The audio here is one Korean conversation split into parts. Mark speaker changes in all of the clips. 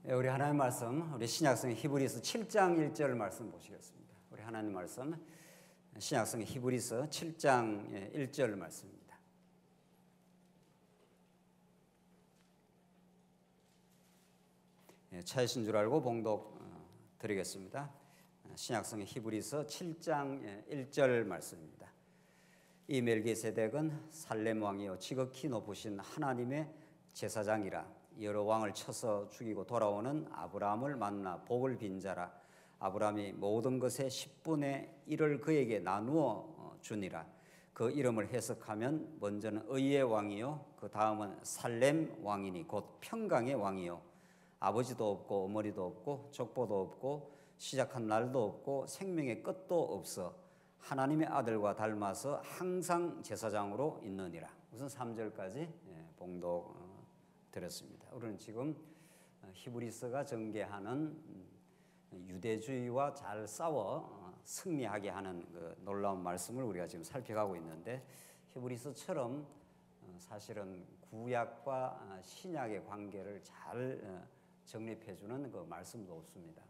Speaker 1: 우리 하나님 말씀, 우리 신약성 히브리서 7장 1절 말씀 보시겠습니다. 우리 하나님 말씀, 신약성 히브리서 7장 1절 말씀입니다. 차이신 줄 알고 봉독 드리겠습니다. 신약성 히브리서 7장 1절 말씀입니다. 이 멜기세덱은 살렘 왕이요 지극히 높으신 하나님의 제사장이라. 여러 왕을 쳐서 죽이고 돌아오는 아브라함을 만나 복을 빈 자라. 아브라함이 모든 것의 10분의 1을 그에게 나누어 주니라. 그 이름을 해석하면 먼저는 의의 왕이요 그 다음은 살렘 왕이니 곧 평강의 왕이요 아버지도 없고 어머니도 없고 족보도 없고 시작한 날도 없고 생명의 끝도 없어 하나님의 아들과 닮아서 항상 제사장으로 있느니라. 우선 3절까지 봉독 드렸습니다. 우리는 지금 히브리서가 전개하는 유대주의와 잘 싸워 승리하게 하는 그 놀라운 말씀을 우리가 지금 살펴가고 있는데, 히브리서처럼 사실은 구약과 신약의 관계를 잘 정립해주는 그 말씀도 없습니다.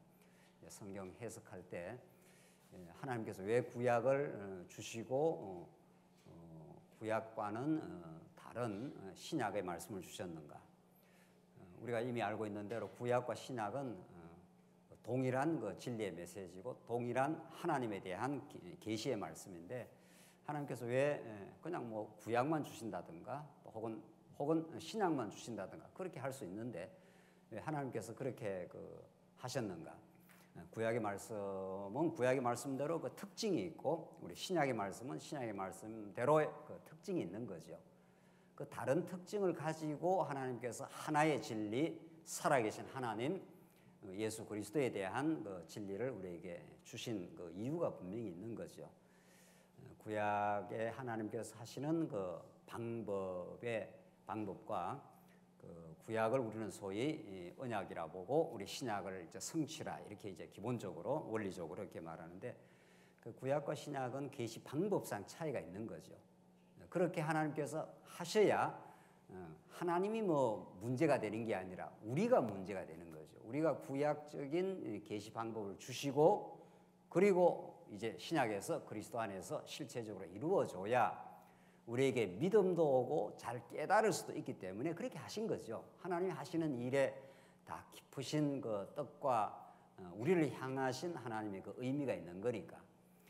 Speaker 1: 성경 해석할 때 하나님께서 왜 구약을 주시고 구약과는 다른 신약의 말씀을 주셨는가? 우리가 이미 알고 있는 대로 구약과 신약은 동일한 그 진리의 메시지고 동일한 하나님에 대한 계시의 말씀인데, 하나님께서 왜 그냥 뭐 구약만 주신다든가 혹은 신약만 주신다든가 그렇게 할 수 있는데 왜 하나님께서 그렇게 하셨는가? 구약의 말씀은 구약의 말씀대로 그 특징이 있고 우리 신약의 말씀은 신약의 말씀대로의 그 특징이 있는 거죠. 그 다른 특징을 가지고 하나님께서 하나의 진리, 살아계신 하나님, 예수 그리스도에 대한 그 진리를 우리에게 주신 그 이유가 분명히 있는 거죠. 구약에 하나님께서 하시는 그 방법과 그 구약을 우리는 소위 언약이라 보고 우리 신약을 이제 성취라 이렇게 이제 기본적으로 원리적으로 이렇게 말하는데, 그 구약과 신약은 계시 방법상 차이가 있는 거죠. 그렇게 하나님께서 하셔야 하나님이 뭐 문제가 되는 게 아니라 우리가 문제가 되는 거죠. 우리가 구약적인 계시 방법을 주시고 그리고 이제 신약에서 그리스도 안에서 실체적으로 이루어져야 우리에게 믿음도 오고 잘 깨달을 수도 있기 때문에 그렇게 하신 거죠. 하나님이 하시는 일에 다 깊으신 그 뜻과 우리를 향하신 하나님의 그 의미가 있는 거니까.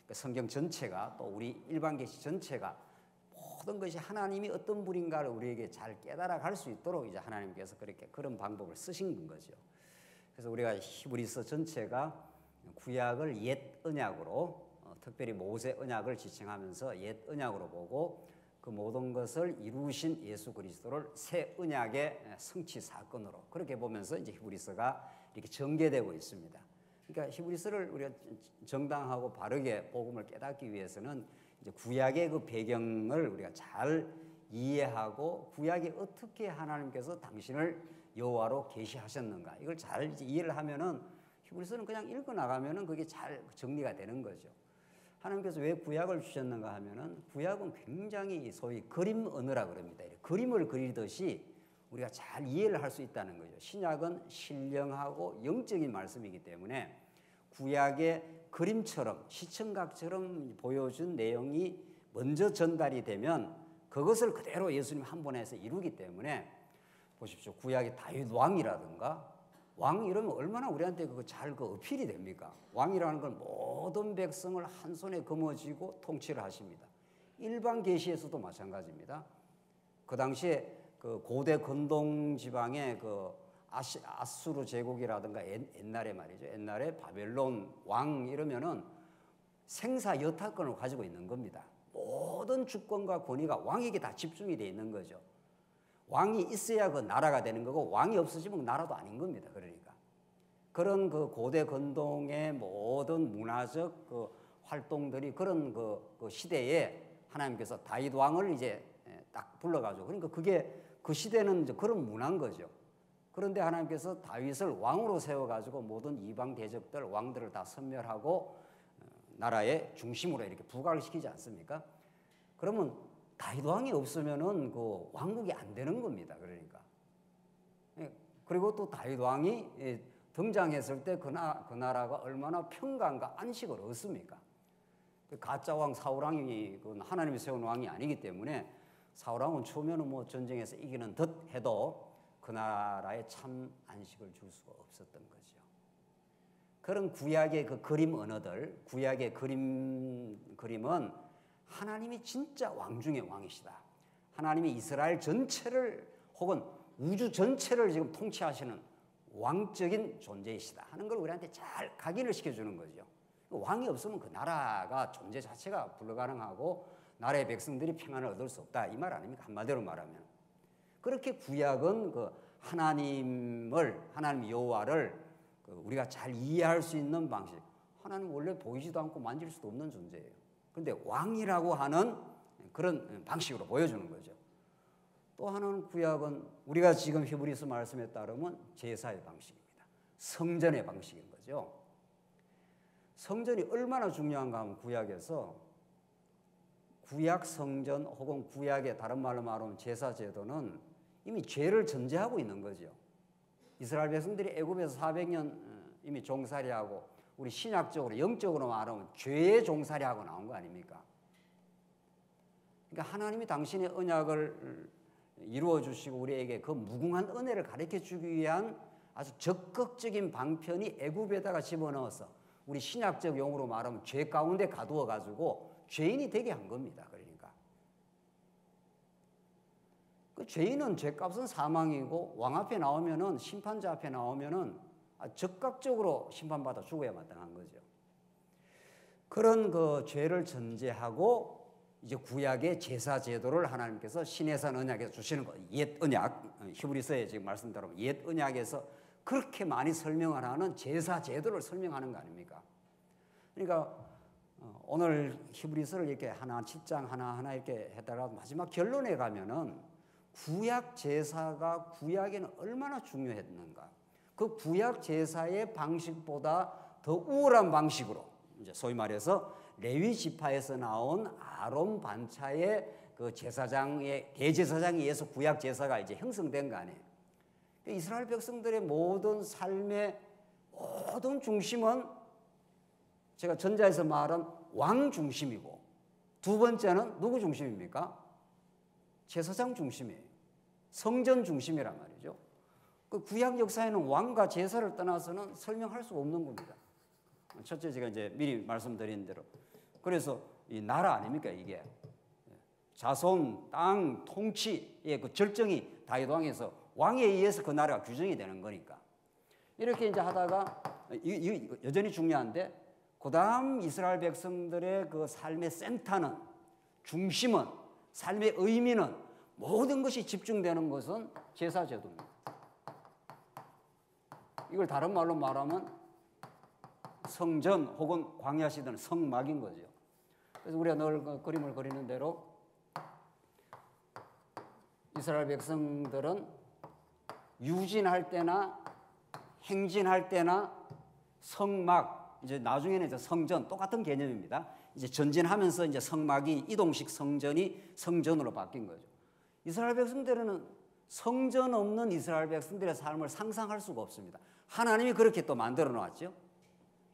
Speaker 1: 그 성경 전체가 또 우리 일반 계시 전체가 모든 것이 하나님이 어떤 분인가를 우리에게 잘 깨달아 갈 수 있도록 이제 하나님께서 그런 방법을 쓰신 거죠. 그래서 우리가 히브리서 전체가 구약을 옛 언약으로 특별히 모세 언약을 지칭하면서 옛 언약으로 보고 그 모든 것을 이루신 예수 그리스도를 새 언약의 성취 사건으로 그렇게 보면서 이제 히브리서가 이렇게 전개되고 있습니다. 그러니까 히브리서를 우리가 정당하고 바르게 복음을 깨닫기 위해서는 이제 구약의 그 배경을 우리가 잘 이해하고 구약이 어떻게 하나님께서 당신을 여호와로 계시하셨는가 이걸 잘 이제 이해를 하면은 히브리서는 그냥 읽어 나가면은 그게 잘 정리가 되는 거죠. 하나님께서 왜 구약을 주셨는가 하면은 구약은 굉장히 소위 그림 언어라 그럽니다. 그림을 그리듯이 우리가 잘 이해를 할 수 있다는 거죠. 신약은 신령하고 영적인 말씀이기 때문에 구약의 그림처럼 시청각처럼 보여준 내용이 먼저 전달이 되면 그것을 그대로 예수님 한 번에서 이루기 때문에 보십시오. 구약의 다윗 왕이라든가 왕 이러면 얼마나 우리한테 그거 잘 어필이 됩니까? 왕이라는 건 모든 백성을 한 손에 거머쥐고 통치를 하십니다. 일반 계시에서도 마찬가지입니다. 그 당시에 그 고대 근동 지방의 그 아수르 제국이라든가 옛날에 말이죠. 옛날에 바벨론 왕 이러면은 생사 여타권을 가지고 있는 겁니다. 모든 주권과 권위가 왕에게 다 집중이 되어 있는 거죠. 왕이 있어야 그 나라가 되는 거고 왕이 없어지면 나라도 아닌 겁니다. 그러니까 그런 그 고대 근동의 모든 문화적 그 활동들이 그런 그 시대에 하나님께서 다윗 왕을 이제 딱 불러가지고 그러니까 그게 그 시대는 이제 그런 문화인 거죠. 그런데 하나님께서 다윗을 왕으로 세워가지고 모든 이방 대적들 왕들을 다 섬멸하고 나라의 중심으로 이렇게 부각을 시키지 않습니까? 그러면 다윗 왕이 없으면은 그 왕국이 안 되는 겁니다. 그러니까 그리고 또 다윗 왕이 등장했을 때 그 나라가 얼마나 평강과 안식을 얻습니까? 가짜 왕 사울 왕이 하나님이 세운 왕이 아니기 때문에 사울 왕은 처음에는 뭐 전쟁에서 이기는 듯 해도 그 나라에 참 안식을 줄 수가 없었던 거죠. 그런 구약의 그 그림 언어들, 구약의 그림은 하나님이 진짜 왕 중의 왕이시다. 하나님이 이스라엘 전체를 혹은 우주 전체를 지금 통치하시는 왕적인 존재이시다 하는 걸 우리한테 잘 각인을 시켜주는 거죠. 왕이 없으면 그 나라가 존재 자체가 불가능하고 나라의 백성들이 평안을 얻을 수 없다 이 말 아닙니까? 한마디로 말하면. 그렇게 구약은 그 하나님 여호와를 우리가 잘 이해할 수 있는 방식. 하나님 원래 보이지도 않고 만질 수도 없는 존재예요. 그런데 왕이라고 하는 그런 방식으로 보여주는 거죠. 또 하나는 구약은 우리가 지금 히브리서 말씀에 따르면 제사의 방식입니다. 성전의 방식인 거죠. 성전이 얼마나 중요한가 하면 구약에서 구약 성전 혹은 구약의 다른 말로 말하면 제사 제도는 이미 죄를 전제하고 있는 거죠. 이스라엘 백성들이 애굽에서 400년 이미 종살이하고 우리 신약적으로 영적으로 말하면 죄의 종살이하고 나온 거 아닙니까? 그러니까 하나님이 당신의 언약을 이루어 주시고 우리에게 그 무궁한 은혜를 가르쳐 주기 위한 아주 적극적인 방편이 애굽에다가 집어넣어서 우리 신약적 용어로 말하면 죄 가운데 가두어 가지고 죄인이 되게 한 겁니다. 그러니까 그 죄인은 죄값은 사망이고 왕 앞에 나오면은 심판자 앞에 나오면은 적극적으로 심판받아 죽어야 마땅한 거죠. 그런 그 죄를 전제하고 이제 구약의 제사 제도를 하나님께서 시내산 언약에서 주시는 거, 옛 언약, 히브리서에 지금 말씀대로 옛 언약에서 그렇게 많이 설명을 하는 제사 제도를 설명하는 거 아닙니까? 그러니까 오늘 히브리서를 이렇게 하나 7장 하나 이렇게 했다가 마지막 결론에 가면은 구약 제사가 구약에는 얼마나 중요했는가? 그 구약 제사의 방식보다 더 우월한 방식으로 이제 소위 말해서 레위 지파에서 나온 아론 반차의 그 제사장의 대제사장에 의해서 구약 제사가 이제 형성된 거 아니에요. 이스라엘 백성들의 모든 삶의 모든 중심은 제가 전자에서 말한 왕 중심이고 두 번째는 누구 중심입니까? 제사장 중심이에요. 성전 중심이란 말이죠. 그 구약 역사에는 왕과 제사를 떠나서는 설명할 수 없는 겁니다. 첫째 제가 이제 미리 말씀드린 대로 그래서 이 나라 아닙니까 이게 자손, 땅, 통치의 그 절정이 다윗 왕에서 왕에 의해서 그 나라가 규정이 되는 거니까 이렇게 이제 하다가 여전히 중요한데 그다음 이스라엘 백성들의 그 삶의 센터는 중심은 삶의 의미는 모든 것이 집중되는 것은 제사 제도입니다. 이걸 다른 말로 말하면 성전 혹은 광야 시대는 성막인 거죠. 그래서 우리가 늘 그 그림을 그리는 대로 이스라엘 백성들은 유진할 때나 행진할 때나 성막 이제 나중에는 이제 성전 똑같은 개념입니다. 이제 전진하면서 이제 성막이 이동식 성전이 성전으로 바뀐 거죠. 이스라엘 백성들은 성전 없는 이스라엘 백성들의 삶을 상상할 수가 없습니다. 하나님이 그렇게 또 만들어 놨죠.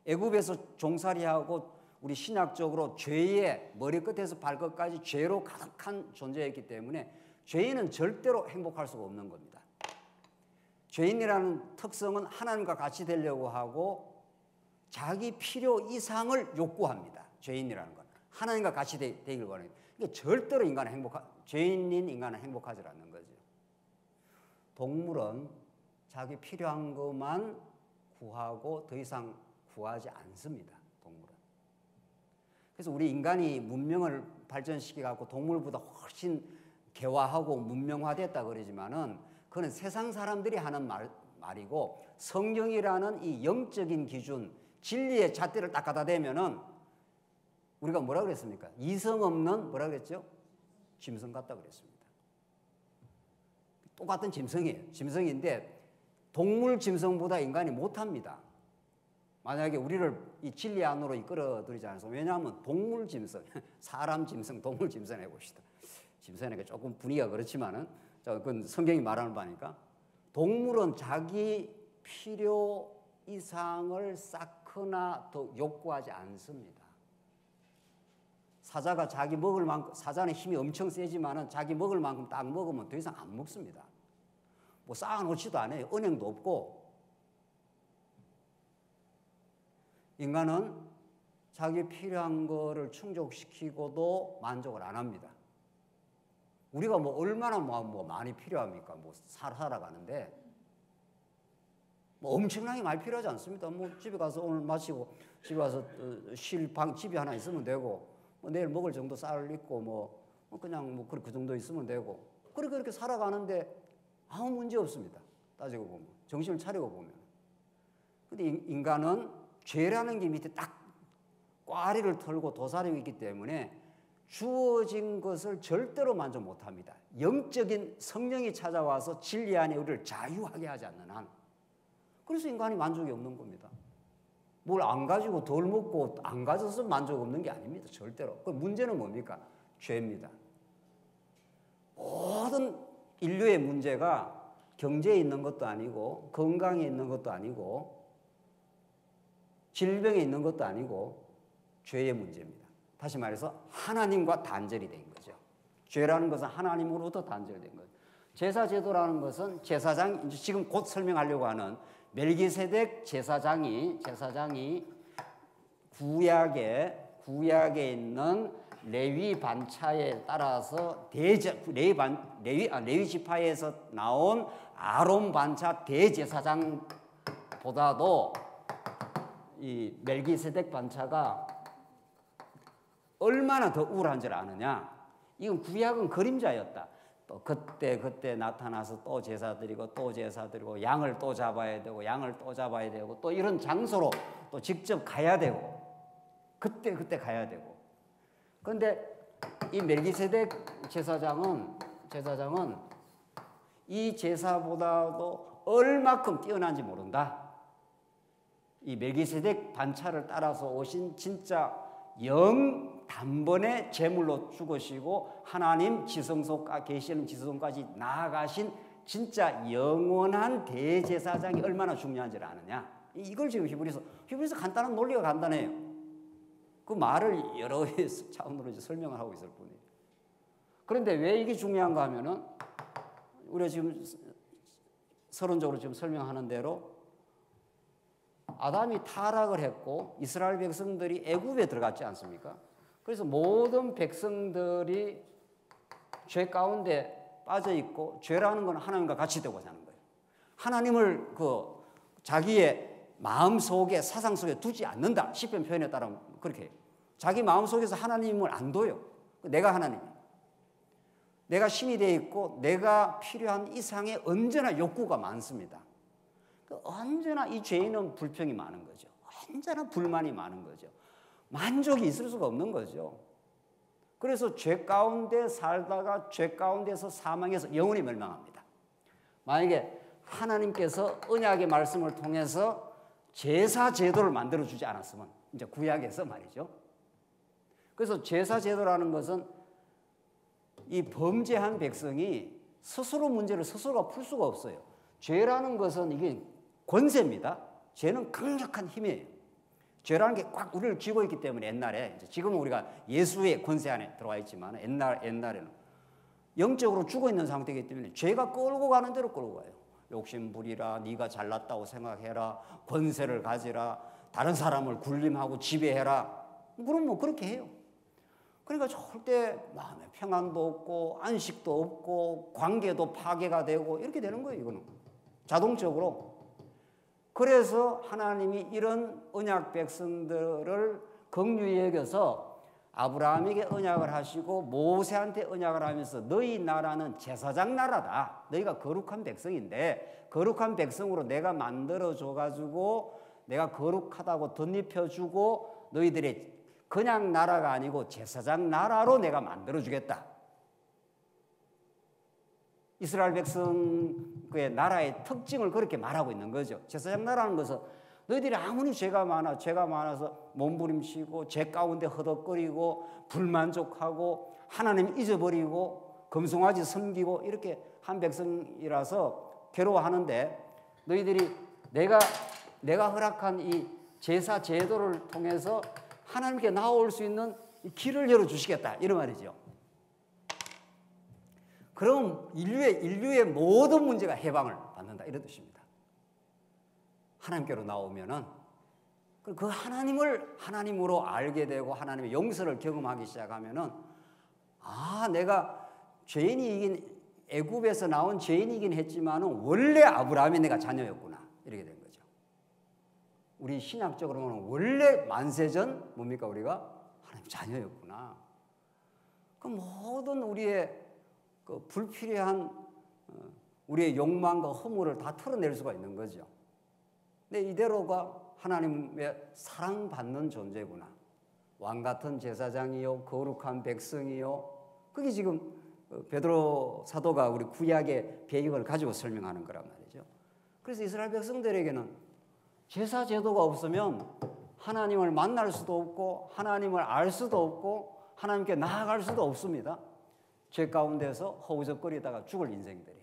Speaker 1: 애굽에서 종살이하고 우리 신약적으로 죄의 머리끝에서 발끝까지 죄로 가득한 존재였기 때문에 죄인은 절대로 행복할 수가 없는 겁니다. 죄인이라는 특성은 하나님과 같이 되려고 하고 자기 필요 이상을 요구합니다. 죄인이라는 건 하나님과 같이 되길 원합니다. 그러니까 절대로 죄인인 인간은 행복하지 않는 거죠. 동물은 자기 필요한 것만 구하고 더 이상 구하지 않습니다. 동물은. 그래서 우리 인간이 문명을 발전시켜갖고 동물보다 훨씬 개화하고 문명화됐다 그러지만은 그건 세상 사람들이 하는 말이고 성경이라는 이 영적인 기준, 진리의 잣대를 딱 갖다 대면은 우리가 뭐라 그랬습니까? 이성 없는 뭐라 그랬죠? 짐승 같다 그랬습니다. 똑같은 짐승이에요. 짐승인데 동물 짐승보다 인간이 못합니다. 만약에 우리를 이 진리 안으로 이끌어들이지 않아서 왜냐하면 동물 짐승, 사람 짐승, 동물 짐승 해봅시다. 짐승에게 조금 분위기가 그렇지만은 그건 성경이 말하는 바니까 동물은 자기 필요 이상을 쌓거나 더 욕구하지 않습니다. 사자가 자기 먹을 만큼, 사자는 힘이 엄청 세지만은 자기 먹을 만큼 딱 먹으면 더 이상 안 먹습니다. 뭐 쌓아놓지도 않아요. 은행도 없고. 인간은 자기 필요한 거를 충족시키고도 만족을 안 합니다. 우리가 뭐 얼마나 뭐 많이 필요합니까? 뭐 살아가는데 뭐 엄청나게 많이 필요하지 않습니다. 뭐 집에 가서 오늘 마치고 집에 가서 쉴 방 집이 하나 있으면 되고, 뭐 내일 먹을 정도 쌀 있고 뭐 그냥 뭐 그 정도 있으면 되고, 그렇게 살아가는데 아무 문제 없습니다. 따지고 보면, 정신을 차리고 보면. 근데 인간은 죄라는 게 밑에 딱 꽈리를 털고 도사리고 있기 때문에 주어진 것을 절대로 만족 못합니다. 영적인 성령이 찾아와서 진리 안에 우리를 자유하게 하지 않는 한. 그래서 인간이 만족이 없는 겁니다. 뭘 안 가지고 덜 먹고 안 가져서 만족 없는 게 아닙니다. 절대로. 그 문제는 뭡니까? 죄입니다. 모든 인류의 문제가 경제에 있는 것도 아니고 건강에 있는 것도 아니고 질병에 있는 것도 아니고 죄의 문제입니다. 다시 말해서 하나님과 단절이 된 거죠. 죄라는 것은 하나님으로부터 단절된 거죠. 제사제도라는 것은 제사장, 지금 곧 설명하려고 하는 멜기세덱 제사장이 구약에 있는 레위 반차에 따라서 레위 지파에서 나온 아론 반차 대제사장보다도 이 멜기세덱 반차가 얼마나 더 우월한 줄 아느냐? 이건 구약은 그림자였다. 또 그때 나타나서 또 제사 드리고 또 제사 드리고 양을 또 잡아야 되고 양을 또 잡아야 되고 또 이런 장소로 또 직접 가야 되고 그때 가야 되고. 그런데 이 멜기세덱 제사장은 이 제사보다도 얼마큼 뛰어난지 모른다. 이 멜기세덱 반차를 따라서 오신 진짜 단번에 제물로 죽으시고 하나님 지성소가 계시는 지성소까지 나아가신 진짜 영원한 대제사장이 얼마나 중요한지를 아느냐. 이걸 지금 히브리서 간단한 논리가 간단해요. 그 말을 여러 차원으로 설명을 하고 있을 뿐이에요. 그런데 왜 이게 중요한가 하면은 우리가 지금 서론적으로 지금 설명하는 대로 아담이 타락을 했고 이스라엘 백성들이 애굽에 들어갔지 않습니까? 그래서 모든 백성들이 죄 가운데 빠져 있고 죄라는 건 하나님과 같이 되고 사는 거예요. 하나님을 자기의 마음 속에 사상 속에 두지 않는다. 시편 표현에 따르면 그렇게 해요. 자기 마음 속에서 하나님을 안 둬요. 내가 하나님이에요. 내가 신이 되어 있고 내가 필요한 이상의 언제나 욕구가 많습니다. 언제나 이 죄인은 불평이 많은 거죠. 언제나 불만이 많은 거죠. 만족이 있을 수가 없는 거죠. 그래서 죄 가운데 살다가 죄 가운데서 사망해서 영원히 멸망합니다. 만약에 하나님께서 언약의 말씀을 통해서 제사 제도를 만들어 주지 않았으면 이제 구약에서 말이죠. 그래서 제사 제도라는 것은 이 범죄한 백성이 스스로 문제를 스스로가 풀 수가 없어요. 죄라는 것은 이게 권세입니다. 죄는 강력한 힘이에요. 죄라는 게 꽉 우리를 쥐고 있기 때문에 옛날에, 지금은 우리가 예수의 권세 안에 들어와 있지만 옛날에는 영적으로 죽어 있는 상태이기 때문에 죄가 끌고 가는 대로 끌고 가요. 욕심 부리라, 네가 잘났다고 생각해라, 권세를 가지라, 다른 사람을 군림하고 지배해라. 그럼 뭐 그렇게 해요. 그러니까 절대 마음에 평안도 없고 안식도 없고 관계도 파괴가 되고 이렇게 되는 거예요. 이거는 자동적으로. 그래서 하나님이 이런 언약 백성들을 긍휼히 여겨서 아브라함에게 언약을 하시고 모세한테 언약을 하면서 너희 나라는 제사장 나라다. 너희가 거룩한 백성인데 거룩한 백성으로 내가 만들어줘가지고 내가 거룩하다고 덧입혀주고 너희들의 그냥 나라가 아니고 제사장 나라로 내가 만들어주겠다. 이스라엘 백성의 나라의 특징을 그렇게 말하고 있는 거죠. 제사장 나라는 것은 너희들이 아무리 죄가 많아서 몸부림치고 죄 가운데 허덕거리고 불만족하고 하나님 잊어버리고 금송아지 섬기고 이렇게 한 백성이라서 괴로워하는데 너희들이 내가 허락한 이 제사 제도를 통해서 하나님께 나올 수 있는 길을 열어주시겠다 이런 말이죠. 그럼 인류의 모든 문제가 해방을 받는다 이런 뜻입니다. 하나님께로 나오면은 그 하나님을 하나님으로 알게 되고 하나님의 용서를 경험하기 시작하면은 내가 죄인이긴 애굽에서 나온 죄인이긴 했지만은 원래 아브라함이 내가 자녀였구나 이렇게 된 거죠. 우리 신약적으로는 원래 만세전 뭡니까 우리가 하나님 자녀였구나. 그 모든 우리의 그 불필요한 우리의 욕망과 허물을 다 털어낼 수가 있는 거죠. 근데 이대로가 하나님의 사랑받는 존재구나. 왕 같은 제사장이요, 거룩한 백성이요. 그게 지금 베드로 사도가 우리 구약의 배경을 가지고 설명하는 거란 말이죠. 그래서 이스라엘 백성들에게는 제사 제도가 없으면 하나님을 만날 수도 없고 하나님을 알 수도 없고 하나님께 나아갈 수도 없습니다. 죄 가운데서 허우적거리다가 죽을 인생들이.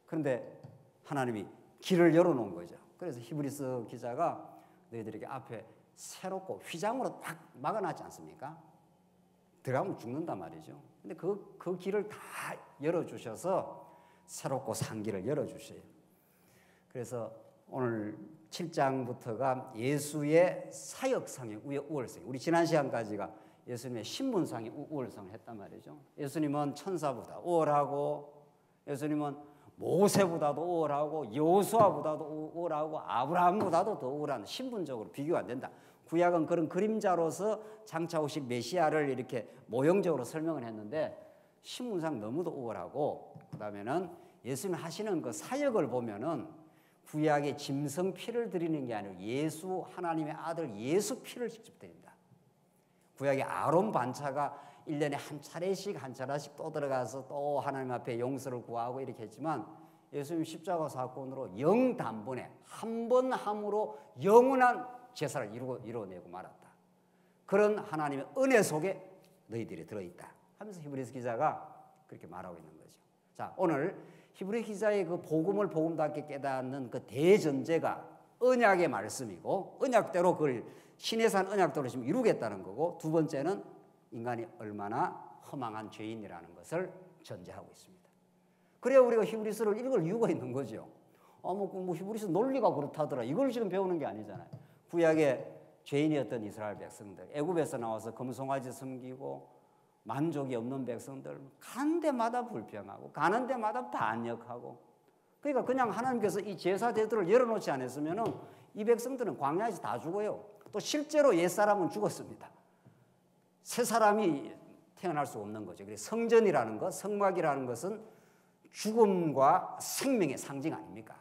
Speaker 1: 그런데 하나님이 길을 열어놓은 거죠. 그래서 히브리서 기자가 너희들에게 앞에 새롭고 휘장으로 딱 막아놨지 않습니까? 들어가면 죽는단 말이죠. 근데 그 길을 다 열어주셔서 새롭고 산 길을 열어주셔요. 그래서 오늘 7장부터가 예수의 사역상의 우월성. 우리 지난 시간까지가 예수님의 신분상의 우월성을 했단 말이죠. 예수님은 천사보다 우월하고 예수님은 모세보다도 우월하고 여호수아보다도 우월하고 아브라함보다도 더 우월한 신분적으로 비교가 안 된다. 구약은 그런 그림자로서 장차 오실 메시아를 이렇게 모형적으로 설명을 했는데 신분상 너무도 우월하고 그다음에는 예수님 하시는 그 사역을 보면은 구약의 짐승 피를 드리는 게 아니고 예수 하나님의 아들 예수 피를 직접 드린다. 구약의 아론 반차가 1년에 한 차례씩 또 들어가서 또 하나님 앞에 용서를 구하고 이렇게 했지만 예수님 십자가 사건으로 영단번에 한 번 함으로 영원한 제사를 이루어내고 말았다. 그런 하나님의 은혜 속에 너희들이 들어있다 하면서 히브리서 기자가 그렇게 말하고 있는 거죠. 자, 오늘 히브리 기자의 그 복음을 복음답게 깨닫는 그 대전제가 언약의 말씀이고 언약대로 그걸 신의 산 언약대로 지금 이루겠다는 거고 두 번째는 인간이 얼마나 허망한 죄인이라는 것을 전제하고 있습니다. 그래야 우리가 히브리서를 읽을 이유가 있는 거죠. 뭐 히브리서 논리가 그렇다더라. 이걸 지금 배우는 게 아니잖아요. 구약의 죄인이었던 이스라엘 백성들, 애굽에서 나와서 금송아지 섬기고 만족이 없는 백성들, 가는 데마다 불평하고 가는 데마다 반역하고 그러니까 그냥 하나님께서 이 제사 제도를 열어놓지 않았으면은 이 백성들은 광야에서 다 죽어요. 또 실제로 옛사람은 죽었습니다. 새 사람이 태어날 수 없는 거죠. 그래서 성전이라는 것, 성막이라는 것은 죽음과 생명의 상징 아닙니까?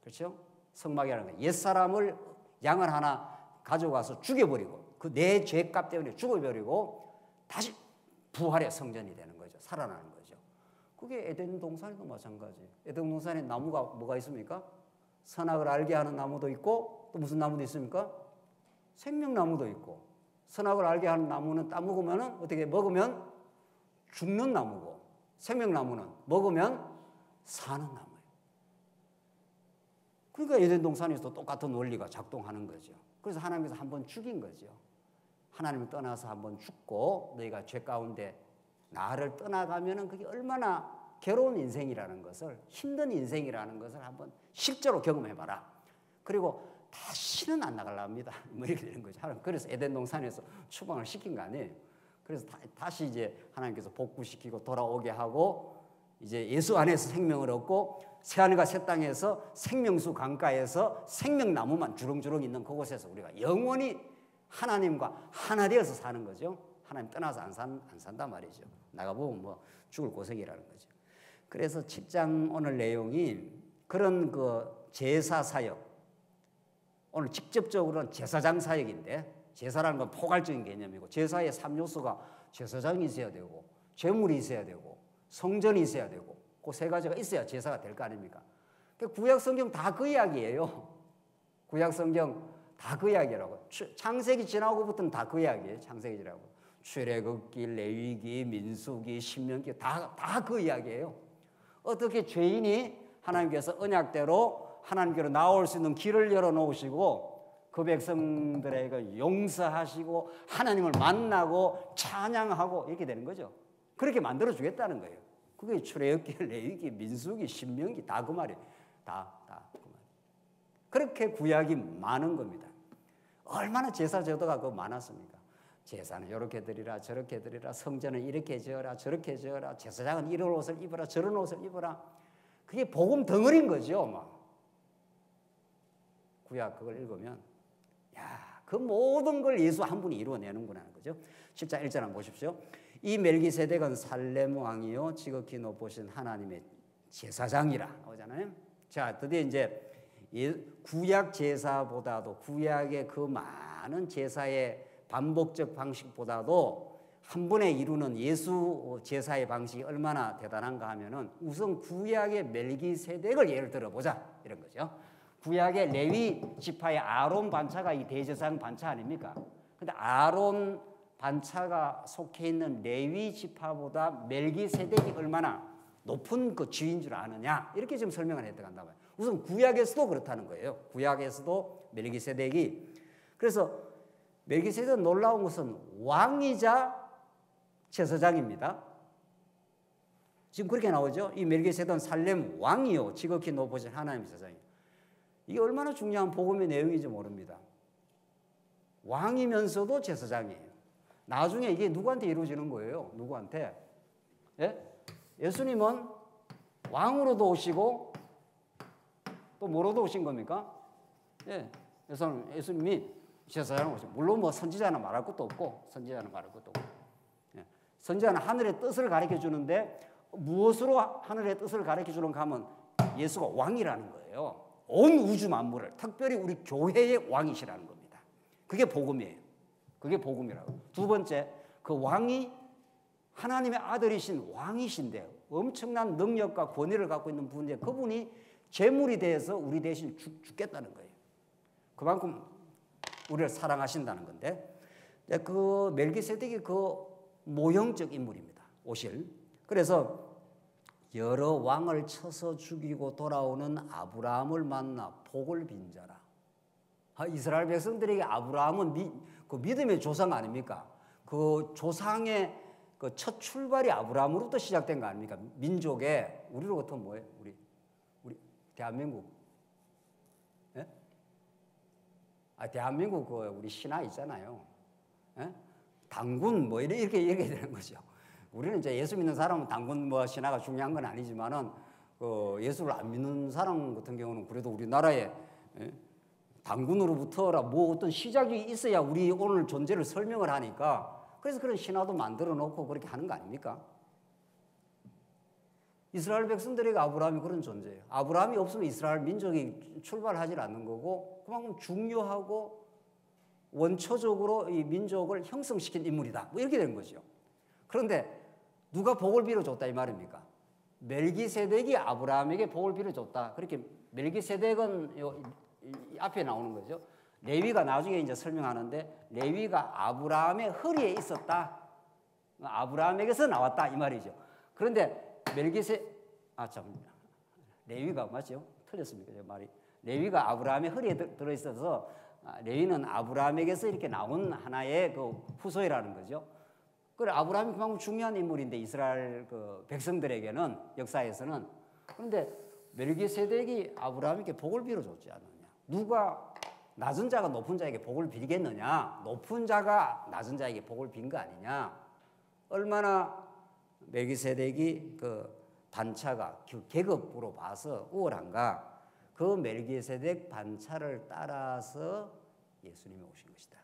Speaker 1: 그렇죠? 성막이라는 것, 옛사람을 양을 하나 가져가서 죽여버리고 그 내 죄값 때문에 죽어버리고 다시 부활의 성전이 되는 거죠. 살아나는 거죠. 그게 에덴 동산도 마찬가지예요. 에덴 동산에 나무가 뭐가 있습니까? 선악을 알게 하는 나무도 있고 또 무슨 나무도 있습니까? 생명나무도 있고 선악을 알게 하는 나무는 따먹으면 어떻게 먹으면 죽는 나무고 생명나무는 먹으면 사는 나무예요. 그러니까 에덴 동산에서도 똑같은 원리가 작동하는 거죠. 그래서 하나님께서 한번 죽인 거죠. 하나님을 떠나서 한번 죽고 너희가 죄 가운데 나를 떠나가면은 그게 얼마나 괴로운 인생이라는 것을 힘든 인생이라는 것을 한번 실제로 경험해봐라. 그리고 다시는 안 나가려 합니다. 뭐 이렇게 되는 거죠. 그래서 에덴 동산에서 추방을 시킨 거 아니에요. 그래서 다시 이제 하나님께서 복구시키고 돌아오게 하고 이제 예수 안에서 생명을 얻고 새하늘과 새 땅에서 생명수 강가에서 생명나무만 주렁주렁 있는 그곳에서 우리가 영원히 하나님과 하나 되어서 사는 거죠. 하나님 떠나서 안 산단 말이죠. 나가보면 뭐 죽을 고생이라는 거죠. 그래서 7장 오늘 내용이 그런 그 제사 사역, 오늘 직접적으로는 제사장 사역인데 제사라는 건 포괄적인 개념이고 제사의 3요소가 제사장이 있어야 되고 제물이 있어야 되고 성전이 있어야 되고 그 세 가지가 있어야 제사가 될 거 아닙니까? 구약 성경 다 그 이야기예요. 구약 성경 다 그 이야기라고. 창세기 지나고부터는 다 그 이야기예요. 창세기 지나고. 출애굽기, 레위기, 민수기, 신명기 다 그 이야기예요. 어떻게 죄인이 하나님께서 언약대로 하나님께로 나올 수 있는 길을 열어놓으시고 그 백성들에게 용서하시고 하나님을 만나고 찬양하고 이렇게 되는 거죠. 그렇게 만들어주겠다는 거예요. 그게 출애굽기, 레위기, 민수기, 신명기 다 그 말이에요. 다 그 말. 그렇게 구약이 많은 겁니다. 얼마나 제사 제도가 그 많았습니까? 제사는 이렇게 드리라 저렇게 드리라, 성전은 이렇게 지어라 저렇게 지어라, 제사장은 이런 옷을 입어라 저런 옷을 입어라. 그게 복음 덩어리인 거죠. 막. 구약 그걸 읽으면 그 모든 걸 예수 한 분이 이루어내는구나 하는 거죠. 10장 1절 한번 보십시오. 이 멜기세덱은 살렘 왕이요 지극히 높으신 하나님의 제사장이라 하잖아요. 자, 드디어 이제 구약 제사보다도 구약의 그 많은 제사의 반복적 방식보다도 한 번에 이루는 예수 제사의 방식이 얼마나 대단한가 하면은 우선 구약의 멜기세덱을 예를 들어보자 이런 거죠. 구약의 레위 지파의 아론 반차가 이 대제사장 반차 아닙니까? 근데 아론 반차가 속해 있는 레위 지파보다 멜기세덱이 얼마나 높은 그 지위인 줄 아느냐 이렇게 지금 설명을 했다간다 봐요. 우선 구약에서도 그렇다는 거예요. 구약에서도 멜기세덱이. 그래서 멜기세덱은 놀라운 것은 왕이자 제사장입니다. 지금 그렇게 나오죠. 이 멜기세덱은 살렘 왕이요 지극히 높으신 하나님의 제사장이에요. 이게 얼마나 중요한 복음의 내용인지 모릅니다. 왕이면서도 제사장이에요. 나중에 이게 누구한테 이루어지는 거예요? 누구한테? 예? 예수님은 왕으로도 오시고 또 뭐로도 오신 겁니까? 예. 예수님이 제사장으로 오시고 물론 뭐 선지자는 말할 것도 없고 선지자는 말할 것도 없고 예. 선지자는 하늘의 뜻을 가르쳐 주는데 무엇으로 하늘의 뜻을 가르쳐 주는가 하면 예수가 왕이라는 거예요. 온 우주 만물을 특별히 우리 교회의 왕이시라는 겁니다. 그게 복음이에요. 그게 복음이라고. 두 번째, 그 왕이 하나님의 아들이신 왕이신데 엄청난 능력과 권위를 갖고 있는 분인데 그분이 제물이 돼서 우리 대신 죽겠다는 거예요. 그만큼 우리를 사랑하신다는 건데 그 멜기세덱이 그 모형적 인물입니다. 오실. 그래서 여러 왕을 쳐서 죽이고 돌아오는 아브라함을 만나 복을 빈 자라. 이스라엘 백성들에게 아브라함은 그 믿음의 조상 아닙니까? 그 조상의 그 첫 출발이 아브라함으로부터 시작된 거 아닙니까? 민족의 우리로부터 뭐예요? 우리 대한민국. 예? 대한민국 그 우리 신화 있잖아요. 예? 당군 뭐 이렇게 얘기해야 되는 거죠. 우리는 이제 예수 믿는 사람은 당군 뭐 신화가 중요한 건 아니지만은 예수를 안 믿는 사람 같은 경우는 그래도 우리나라에 당군으로부터라 뭐 어떤 시작이 있어야 우리 오늘 존재를 설명을 하니까 그래서 그런 신화도 만들어 놓고 그렇게 하는 거 아닙니까? 이스라엘 백성들에게 아브라함이 그런 존재예요. 아브라함이 없으면 이스라엘 민족이 출발하지 않는 거고 그만큼 중요하고 원초적으로 이 민족을 형성시킨 인물이다. 뭐 이렇게 되는 거죠. 그런데 누가 복을 빌어줬다 이 말입니까? 멜기세덱이 아브라함에게 복을 빌어줬다. 그렇게 멜기세덱은 앞에 나오는 거죠. 레위가 나중에 이제 설명하는데 레위가 아브라함의 허리에 있었다. 아브라함에게서 나왔다 이 말이죠. 그런데 레위가 맞죠? 틀렸습니까? 제 말이. 레위가 아브라함의 허리에 들어있어서 레위는 아브라함에게서 이렇게 나온 하나의 그 후손이라는 거죠. 그래 아브라함이 그만큼 중요한 인물인데 이스라엘 그 백성들에게는 역사에서는. 그런데 멜기세덱이 아브라함에게 복을 빌어줬지 않느냐. 누가 낮은 자가 높은 자에게 복을 빌겠느냐. 높은 자가 낮은 자에게 복을 빈 거 아니냐. 얼마나 멜기세덱이 그 반차가 계급으로 봐서 우월한가. 그 멜기세덱 반차를 따라서 예수님이 오신 것이다.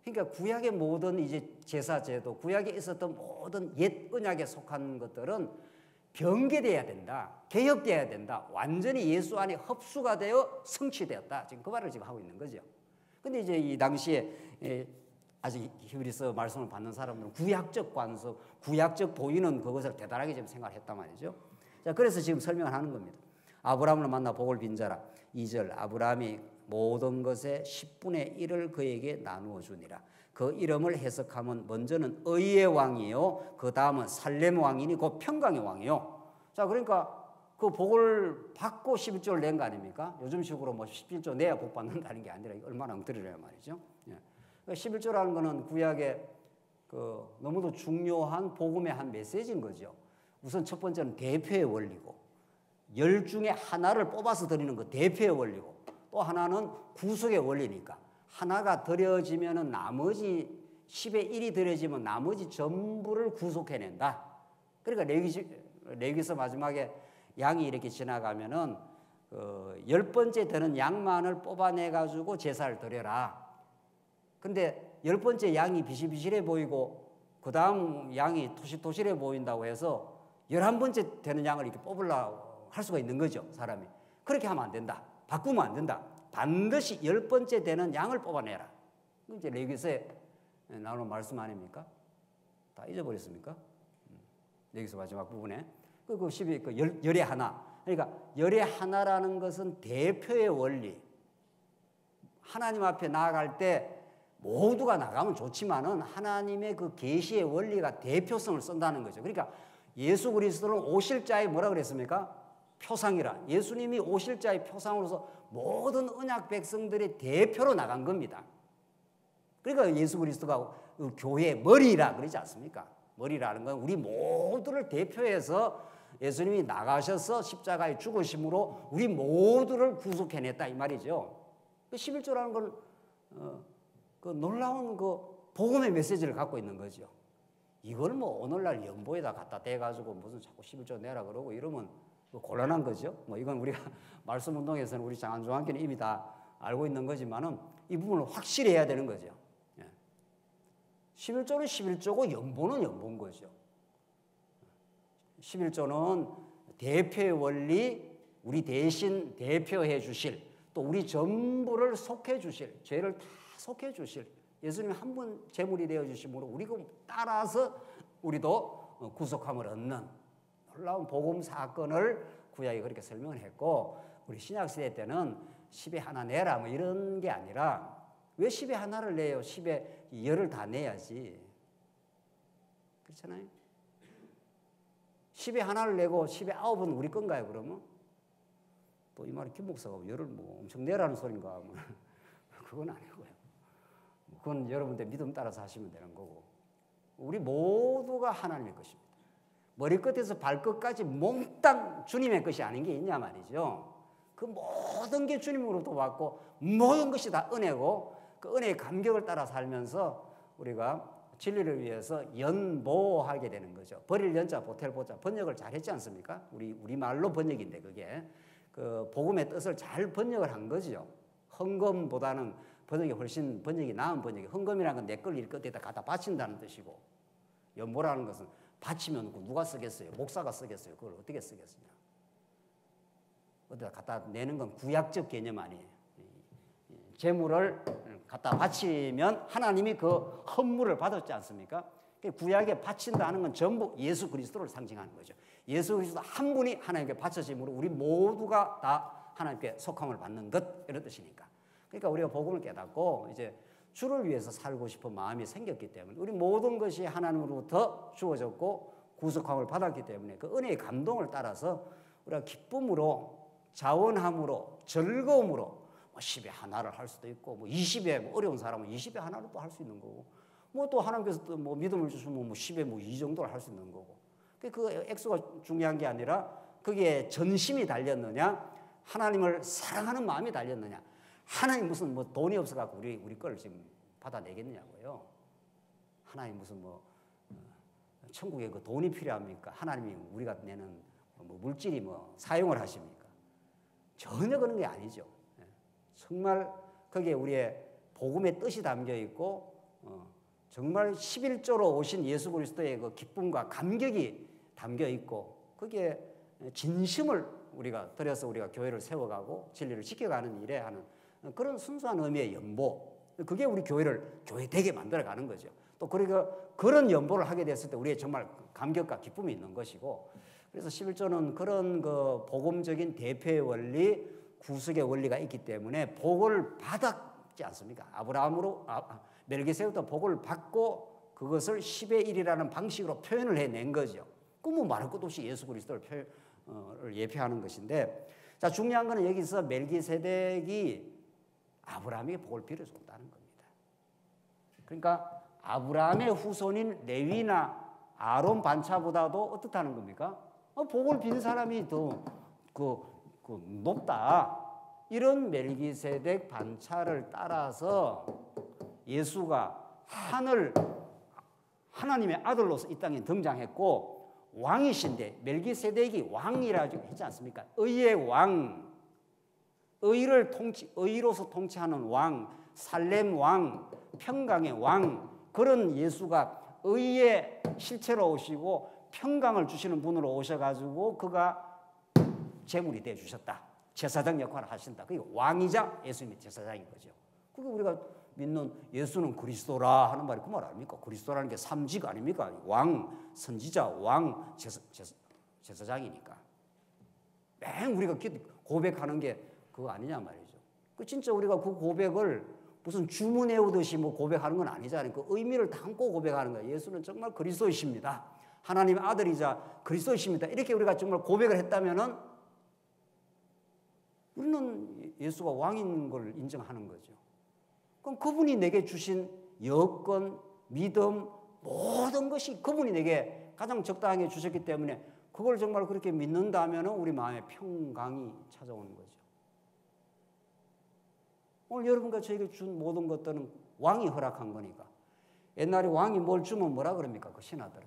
Speaker 1: 그러니까 구약의 모든 이제 제사 제도, 구약에 있었던 모든 옛 언약에 속한 것들은 변개돼야 된다. 개혁돼야 된다. 완전히 예수 안에 흡수가 되어 성취되었다. 지금 그 말을 지금 하고 있는 거죠. 근데 이제 이 당시에 아직 히브리서 말씀을 받는 사람들은 구약적 관습, 구약적 보이는 그것을 대단하게 지금 생각했단 말이죠. 자, 그래서 지금 설명을 하는 겁니다. 아브라함을 만나 복을 빈 자라. 2절 아브라함이 모든 것의 10분의 1을 그에게 나누어 주니라. 그 이름을 해석하면 먼저는 의의 왕이요, 그 다음은 살렘 왕이니 곧 평강의 왕이요. 자, 그러니까 그 복을 받고 11조를 낸 거 아닙니까? 요즘식으로 뭐 11조 내야 복 받는다는 게 아니라 얼마나 엉터리냐 말이죠. 예. 11조라는 거는 구약의 그 너무도 중요한 복음의 한 메시지인 거죠. 우선 첫 번째는 대표의 원리고, 열 중에 하나를 뽑아서 드리는 거 대표의 원리고, 또 하나는 구속의 원리니까 하나가 드려지면은 나머지 10의 1이 드려지면 나머지 전부를 구속해낸다. 그러니까 레위기서 마지막에 양이 이렇게 지나가면은 10번째 되는 양만을 뽑아내 가지고 제사를 드려라. 근데 10번째 양이 비실비실해 보이고 그 다음 양이 토실토실해 보인다고 해서 11번째 되는 양을 이렇게 뽑으려고 할 수가 있는 거죠, 사람이. 그렇게 하면 안 된다. 바꾸면 안 된다. 반드시 10번째 되는 양을 뽑아내라. 이제 레위기서에 나오는 말씀 아닙니까? 다 잊어버렸습니까? 레위기서 마지막 부분에. 그 12, 열의 하나. 그러니까 열의 하나라는 것은 대표의 원리. 하나님 앞에 나아갈 때 모두가 나가면 좋지만은 하나님의 그 계시의 원리가 대표성을 쓴다는 거죠. 그러니까 예수 그리스도는 오실 자의 뭐라 그랬습니까? 표상이라. 예수님이 오실 자의 표상으로서 모든 언약 백성들의 대표로 나간 겁니다. 그러니까 예수 그리스도가 교회의 머리라 그러지 않습니까? 머리라는 건 우리 모두를 대표해서 예수님이 나가셔서 십자가에 죽으심으로 우리 모두를 구속해냈다 이 말이죠. 11조라는 건 그 놀라운 그 복음의 메시지를 갖고 있는 거죠. 이걸 뭐 오늘날 연보에다 갖다 대가지고 무슨 자꾸 11조 내라 그러고 이러면 곤란한 거죠. 뭐 이건 우리가 말씀 운동에서는 우리 장안중앙교는 이미 다 알고 있는 거지만은 이 부분을 확실히 해야 되는 거죠. 11조는 11조고 연보는 연보인 거죠. 11조는 대표의 원리, 우리 대신 대표해 주실, 또 우리 전부를 속해 주실, 죄를 다 속해 주실, 예수님이 한 분 제물이 되어 주심으로 우리가 따라서 우리도 구속함을 얻는 놀라운 복음 사건을 구약이 그렇게 설명을 했고, 우리 신약시대 때는 10에 하나 내라 뭐 이런 게 아니라 왜 10에 하나를 내요? 10에 열을 다 내야지. 그렇잖아요. 10에 하나를 내고 10에 9은 우리 건가요, 그러면? 또 이 말이 김 목사가 열을 뭐 엄청 내라는 소린가? 그건 아니고요. 그건 여러분들 믿음 따라서 하시면 되는 거고. 우리 모두가 하나님의 것입니다. 머리끝에서 발끝까지 몽땅 주님의 것이 아닌 게 있냐 말이죠. 그 모든 게 주님으로부터 왔고 모든 것이 다 은혜고 그 은혜의 감격을 따라 살면서 우리가 진리를 위해서 연보하게 되는 거죠. 버릴 연자 보탤 보자 번역을 잘 했지 않습니까? 우리 말로 번역인데 그게 그 복음의 뜻을 잘 번역을 한 거죠. 헌금보다는 번역이 훨씬 번역이 나은 번역이. 헌금이라는 건 내 걸 일 끝에다 갖다 바친다는 뜻이고, 연보라는 것은 바치면 누가 쓰겠어요? 목사가 쓰겠어요? 그걸 어떻게 쓰겠느냐? 어디다 갖다 내는 건 구약적 개념 아니에요. 재물을 갖다 바치면 하나님이 그 헌물을 받았지 않습니까? 구약에 바친다는 건 전부 예수 그리스도를 상징하는 거죠. 예수 그리스도 한 분이 하나님께 바쳐짐으로 우리 모두가 다 하나님께 속함을 받는 것, 이런 뜻이니까. 그러니까 우리가 복음을 깨닫고 이제 주를 위해서 살고 싶은 마음이 생겼기 때문에 우리 모든 것이 하나님으로부터 주어졌고 구속함을 받았기 때문에 그 은혜의 감동을 따라서 우리가 기쁨으로, 자원함으로, 즐거움으로 뭐 10에 하나를 할 수도 있고 뭐 20에 뭐 어려운 사람은 20에 하나를 또 할 수 있는 거고, 뭐 또 하나님께서 또 뭐 믿음을 주시면 뭐 10에 뭐 2 정도를 할 수 있는 거고. 그 액수가 중요한 게 아니라 그게 전심이 달렸느냐, 하나님을 사랑하는 마음이 달렸느냐. 하나님 무슨 뭐 돈이 없어갖고 우리 걸 지금 받아내겠느냐고요. 하나님 무슨 뭐 천국에 그 돈이 필요합니까? 하나님이 우리가 내는 뭐 물질이 뭐 사용을 하십니까? 전혀 그런 게 아니죠. 정말 거기에 우리의 복음의 뜻이 담겨 있고 정말 11조로 오신 예수 그리스도의 그 기쁨과 감격이 담겨 있고 거기에 진심을 우리가 들여서 우리가 교회를 세워가고 진리를 지켜가는 일에 하는 그런 순수한 의미의 연보, 그게 우리 교회를 교회되게 만들어가는 거죠. 또 그런 연보를 하게 됐을 때 우리의 정말 감격과 기쁨이 있는 것이고, 그래서 11조는 그런 그 복음적인 대표의 원리, 구속의 원리가 있기 때문에 복을 받았지 않습니까? 멜기세덱부터 복을 받고 그것을 10의 1이라는 방식으로 표현을 해낸 거죠. 그 뭐 말할 것도 없이 예수 그리스도를 예표하는 것인데, 자, 중요한 거는 여기서 멜기세덱이 아브라함에게 복을 빌어줬다는 겁니다. 그러니까 아브라함의 후손인 레위나 아론 반차보다도 어떻다는 겁니까? 복을 빈 사람이 더 높다. 이런 멜기세덱 반차를 따라서 예수가 하나님의 아들로서 이 땅에 등장했고, 왕이신데 멜기세덱이 왕이라고 했지 않습니까? 의의 왕, 의로서 통치하는 왕, 살렘 왕, 평강의 왕, 그런 예수가 의의 실체로 오시고 평강을 주시는 분으로 오셔가지고 그가 제물이 되어 주셨다. 제사장 역할을 하신다. 그게 왕이자 예수님이 제사장인 거죠. 그게 우리가 믿는 예수는 그리스도라 하는 말이 그 말 아닙니까? 그리스도라는 게 삼직 아닙니까? 왕, 선지자, 왕, 제사장이니까. 맨 우리가 고백하는 게 그거 아니냐 말이죠. 그 진짜 우리가 그 고백을 무슨 주문 외우듯이 뭐 고백하는 건 아니잖아요. 그 의미를 담고 고백하는 거예요. 예수는 정말 그리스도이십니다. 하나님의 아들이자 그리스도이십니다. 이렇게 우리가 정말 고백을 했다면은 우리는 예수가 왕인 걸 인정하는 거죠. 그럼 그분이 내게 주신 여건, 믿음, 모든 것이 그분이 내게 가장 적당하게 주셨기 때문에 그걸 정말 그렇게 믿는다면 우리 마음에 평강이 찾아오는 거죠. 오늘 여러분과 저에게 준 모든 것들은 왕이 허락한 거니까. 옛날에 왕이 뭘 주면 뭐라 그럽니까? 그 신하들은.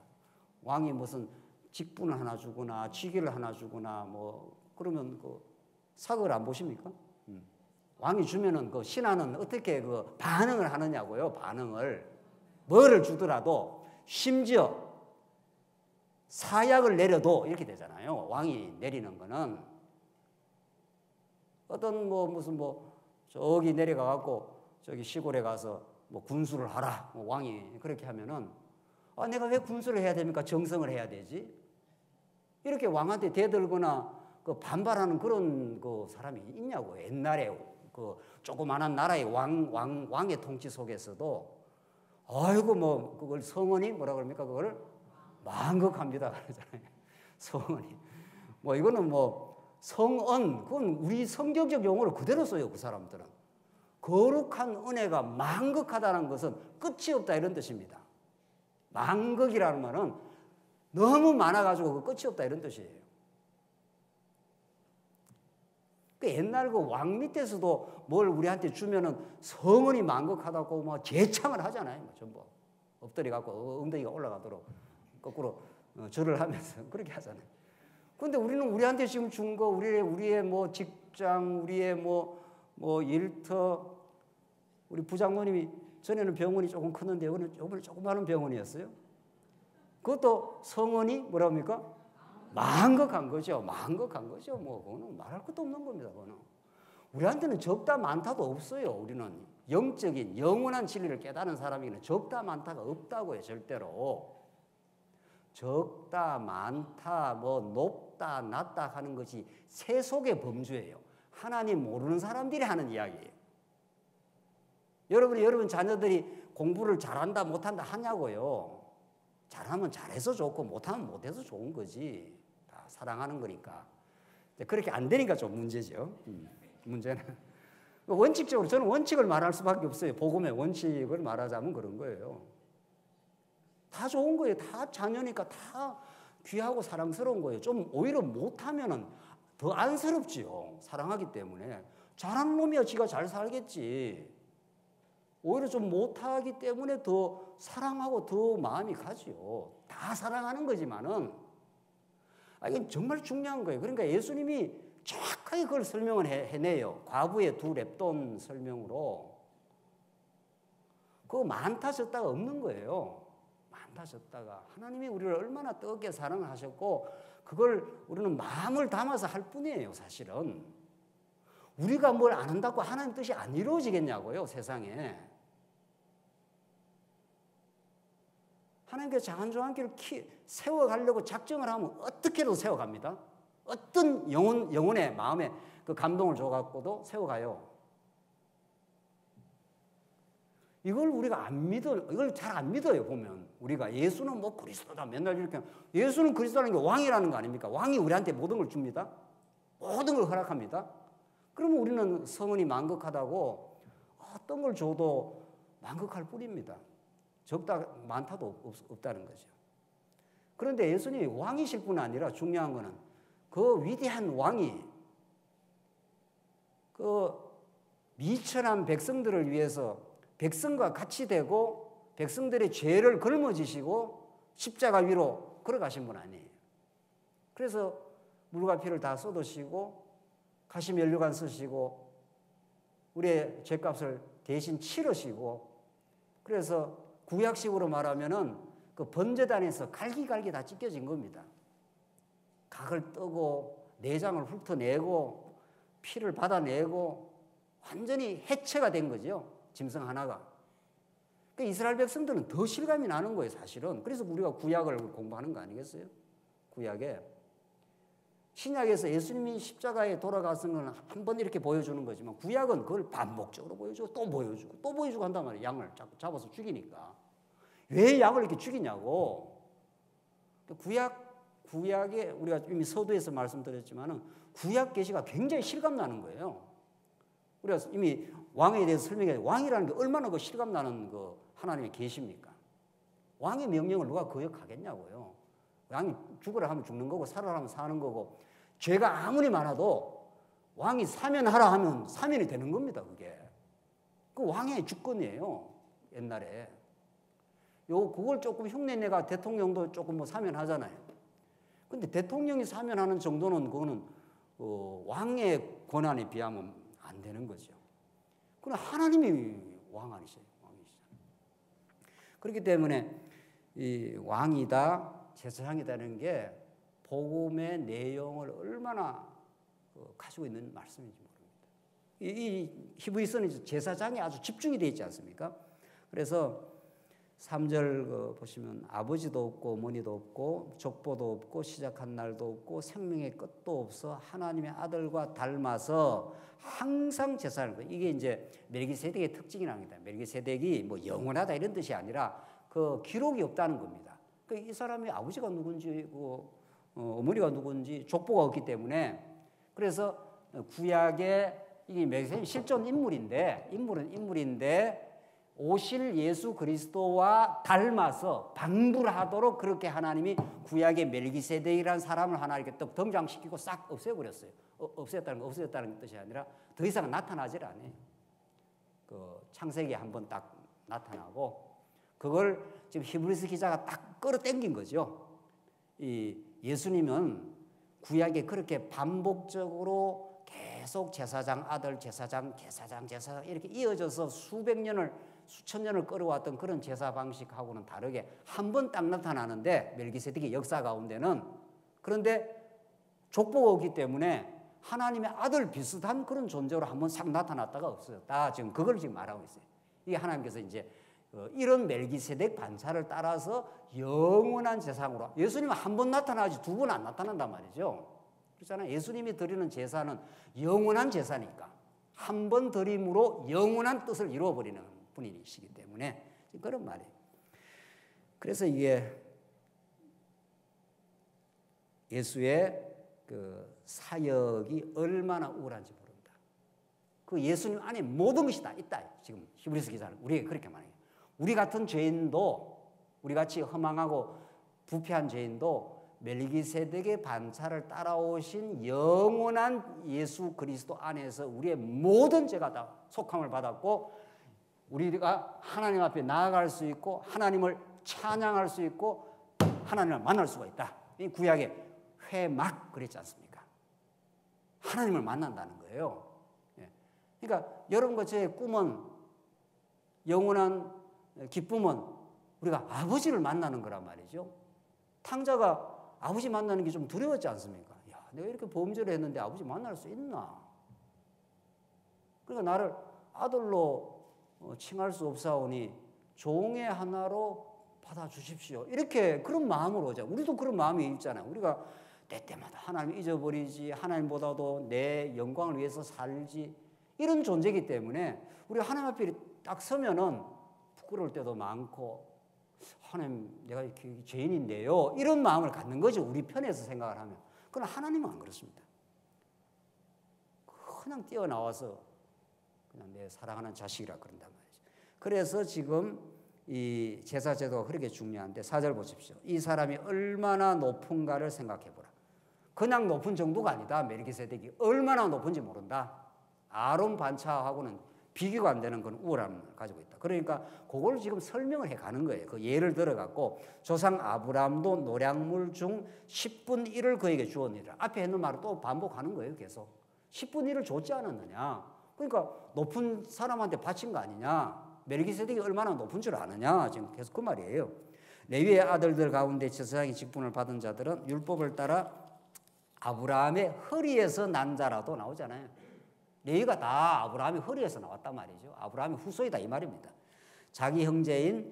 Speaker 1: 왕이 무슨 직분을 하나 주거나 직위를 하나 주거나 뭐 그러면 그 사극을 안 보십니까? 왕이 주면은 그 신하는 어떻게 그 반응을 하느냐고요. 반응을. 뭐를 주더라도 심지어 사약을 내려도 이렇게 되잖아요. 왕이 내리는 거는 어떤 뭐 무슨 뭐 저기 내려가 갖고 저기 시골에 가서 뭐 군수를 하라. 뭐 왕이 그렇게 하면은 내가 왜 군수를 해야 됩니까? 정성을 해야 되지. 이렇게 왕한테 대들거나 그 반발하는 그런 그 사람이 있냐고. 옛날에 그 조그마한 나라의 왕의 통치 속에서도 아이고 뭐 그걸 성언이 뭐라 그럽니까? 그걸 망극합니다 그러잖아요. 성언이 뭐 이거는 뭐 성언 그건 우리 성경적 용어를 그대로 써요. 그 사람들은 거룩한 은혜가 망극하다는 것은 끝이 없다 이런 뜻입니다. 망극이라는 말은 너무 많아가지고 그 끝이 없다 이런 뜻이에요. 그 옛날 그 왕 밑에서도 뭘 우리한테 주면은 성은이 망극하다고 뭐 제창을 하잖아요. 뭐 전부 엎드려 갖고 엉덩이가 올라가도록 거꾸로 절을 하면서 그렇게 하잖아요. 그런데 우리는 우리한테 지금 준 거 우리의 뭐 직장, 우리의 뭐 일터, 우리 부장모님이 전에는 병원이 조금 컸는데 이번에 조그마한 병원이었어요. 그것도 성은이 뭐라 합니까? 망극한 거죠. 망극한 거죠. 뭐 그거는 말할 것도 없는 겁니다. 그거는 우리한테는 적다 많다도 없어요. 우리는 영적인 영원한 진리를 깨닫는 사람에게는 적다 많다가 없다고요. 절대로 적다 많다 뭐 높다 낮다 하는 것이 세속의 범주예요. 하나님 모르는 사람들이 하는 이야기예요. 여러분 자녀들이 공부를 잘한다 못한다 하냐고요. 잘하면 잘해서 좋고 못하면 못해서 좋은 거지. 다 사랑하는 거니까. 그렇게 안 되니까 좀 문제죠. 문제는 원칙적으로 저는 원칙을 말할 수밖에 없어요. 복음의 원칙을 말하자면 그런 거예요. 다 좋은 거예요. 다 자녀니까 다 귀하고 사랑스러운 거예요. 좀 오히려 못하면은 더 안쓰럽지요. 사랑하기 때문에. 잘하는 놈이야 지가 잘 살겠지. 오히려 좀 못하기 때문에 더 사랑하고 더 마음이 가지요. 다 사랑하는 거지만은 이건 정말 중요한 거예요. 그러니까 예수님이 정확하게 그걸 설명을 해내요. 과부의 두 렙돈 설명으로. 그거 많다 적다가 없는 거예요. 많다 적다가. 하나님이 우리를 얼마나 뜨겁게 사랑을 하셨고 그걸 우리는 마음을 담아서 할 뿐이에요. 사실은. 우리가 뭘 안 한다고 하나님 뜻이 안 이루어지겠냐고요. 세상에. 하나님께서 장한조한 길을 세워가려고 작정을 하면 어떻게든 세워갑니다. 어떤 영혼의 마음에 그 감동을 줘갖고도 세워가요. 이걸 우리가 안 믿어, 이걸 잘 안 믿어요. 보면 우리가 예수는 뭐 그리스도다 맨날 이렇게, 예수는 그리스도라는 게 왕이라는 거 아닙니까? 왕이 우리한테 모든 걸 줍니다. 모든 걸 허락합니다. 그러면 우리는 성은이 만극하다고 어떤 걸 줘도 만극할 뿐입니다. 적다 많다도 없다는 거죠. 그런데 예수님이 왕이실 뿐 아니라 중요한 거는 그 위대한 왕이 그 미천한 백성들을 위해서 백성과 같이 되고 백성들의 죄를 걸머지시고 십자가 위로 걸어가신 분 아니에요. 그래서 물과 피를 다 쏟으시고 가시면류관 쓰시고 우리의 죄값을 대신 치르시고, 그래서 구약식으로 말하면은 그 번제단에서 갈기갈기 다 찢겨진 겁니다. 각을 뜨고 내장을 훑어내고 피를 받아내고 완전히 해체가 된 거죠. 짐승 하나가. 그러니까 이스라엘 백성들은 더 실감이 나는 거예요, 사실은. 그래서 우리가 구약을 공부하는 거 아니겠어요? 구약에. 신약에서 예수님이 십자가에 돌아가신 건 한 번 이렇게 보여주는 거지만 구약은 그걸 반복적으로 보여주고 또 보여주고 또 보여주고 한단 말이에요. 양을 자꾸 잡아서 죽이니까. 왜 양을 이렇게 죽이냐고. 구약에 우리가 이미 서두에서 말씀드렸지만은 구약 계시가 굉장히 실감나는 거예요. 우리가 이미 왕에 대해서 설명해, 왕이라는 게 얼마나 그 실감나는 그 하나님의 계시입니까? 왕의 명령을 누가 거역하겠냐고요. 왕이 죽으라 하면 죽는 거고 살아라 하면 사는 거고, 죄가 아무리 많아도 왕이 사면하라 하면 사면이 되는 겁니다. 그게 그 왕의 주권이에요. 옛날에 그걸 조금 흉내내가 대통령도 조금 뭐 사면하잖아요. 근데 대통령이 사면하는 정도는 그거는 왕의 권한에 비하면 안 되는 거죠. 그건 하나님이 왕 아니세요? 왕이시잖아요. 그렇기 때문에 이 왕이다, 제사장이다는 게 복음의 내용을 얼마나 가지고 있는 말씀인지 모릅니다. 이 히브리서는 제사장이 아주 집중이 되어 있지 않습니까? 그래서 3절 보시면 아버지도 없고 어머니도 없고 족보도 없고 시작한 날도 없고 생명의 끝도 없어 하나님의 아들과 닮아서 항상 제사하는 거예요. 이게 이제 멜기세덱의 특징이랍니다. 멜기세덱이 뭐 영원하다 이런 뜻이 아니라 그 기록이 없다는 겁니다. 이 사람이 아버지가 누군지 어머니가 누군지 족보가 없기 때문에, 그래서 구약의 이게 멜기세덱이 실존 인물은 인물인데 오실 예수 그리스도와 닮아서 방불하도록 그렇게 하나님이 구약의 멜기세덱이라는 사람을 하나 이렇게 또 등장시키고 싹 없애버렸어요. 없애졌다는 뜻이 아니라 더 이상 나타나질 않아요. 그 창세기에 한번 딱 나타나고 그걸 지금 히브리서 기자가 딱 끌어당긴 거죠. 이 예수님은 구약에 그렇게 반복적으로 계속 제사장 아들, 제사장 이렇게 이어져서 수백 년을 수천 년을 끌어왔던 그런 제사 방식하고는 다르게 한 번 딱 나타나는데 멜기세덱의 역사 가운데는, 그런데 족보가 없기 때문에 하나님의 아들 비슷한 그런 존재로 한 번 싹 나타났다가 없어졌다. 지금 그걸 지금 말하고 있어요. 이게 하나님께서 이제 이런 멜기세덱 반차를 따라서 영원한 제사장으로, 예수님은 한 번 나타나지 두 번 안 나타난단 말이죠. 그렇잖아요. 예수님이 드리는 제사는 영원한 제사니까 한 번 드림으로 영원한 뜻을 이루어버리는 분이시기 때문에 그런 말이에요. 그래서 이게 예수의 그 사역이 얼마나 우월한지 모른다. 그 예수님 안에 모든 것이 다 있다. 지금 히브리서 기자는 우리에게 그렇게 말해요. 우리 같은 죄인도, 우리 같이 허망하고 부패한 죄인도 멜기세덱의 반차를 따라오신 영원한 예수 그리스도 안에서 우리의 모든 죄가 다 속함을 받았고 우리가 하나님 앞에 나아갈 수 있고 하나님을 찬양할 수 있고 하나님을 만날 수가 있다. 이 구약의 회막 그랬지 않습니까? 하나님을 만난다는 거예요. 그러니까 여러분과 저의 꿈은, 영원한 기쁨은 우리가 아버지를 만나는 거란 말이죠. 탕자가 아버지 만나는 게 좀 두려웠지 않습니까? 야, 내가 이렇게 범죄를 했는데 아버지 만날 수 있나? 그러니까 나를 아들로 칭할 수 없사오니 종의 하나로 받아주십시오. 이렇게 그런 마음으로 오자. 우리도 그런 마음이 있잖아요. 우리가 때때마다 하나님 잊어버리지, 하나님보다도 내 영광을 위해서 살지, 이런 존재이기 때문에 우리가 하나님 앞에 딱 서면은 부끄러울 때도 많고 하나님 내가 이렇게 죄인인데요 이런 마음을 갖는 거죠. 우리 편에서 생각을 하면. 그러나 하나님은 안 그렇습니다. 그냥 뛰어나와서 그냥 내 사랑하는 자식이라 그런단 말이죠. 그래서 지금 이 제사 제도가 그렇게 중요한데 4절 보십시오. 이 사람이 얼마나 높은가를 생각해 보라. 그냥 높은 정도가 아니다. 멜기세덱이 얼마나 높은지 모른다. 아론 반차하고는 비교가 안 되는 그런 우월함을 가지고 있다. 그러니까 그걸 지금 설명을 해가는 거예요. 그 예를 들어갖고 조상 아브라함도 노량물 중 10분 1을 그에게 주었느니라. 앞에 했는 말을 또 반복하는 거예요. 계속 10분 1을 줬지 않았느냐. 그러니까 높은 사람한테 바친 거 아니냐. 멜기세덱이 얼마나 높은 줄 아느냐. 지금 계속 그 말이에요. 레위의 아들들 가운데 제사장의 직분을 받은 자들은 율법을 따라 아브라함의 허리에서 난 자라도 나오잖아요. 레위가 다 아브라함의 허리에서 나왔단 말이죠. 아브라함의 후손이다 이 말입니다. 자기 형제인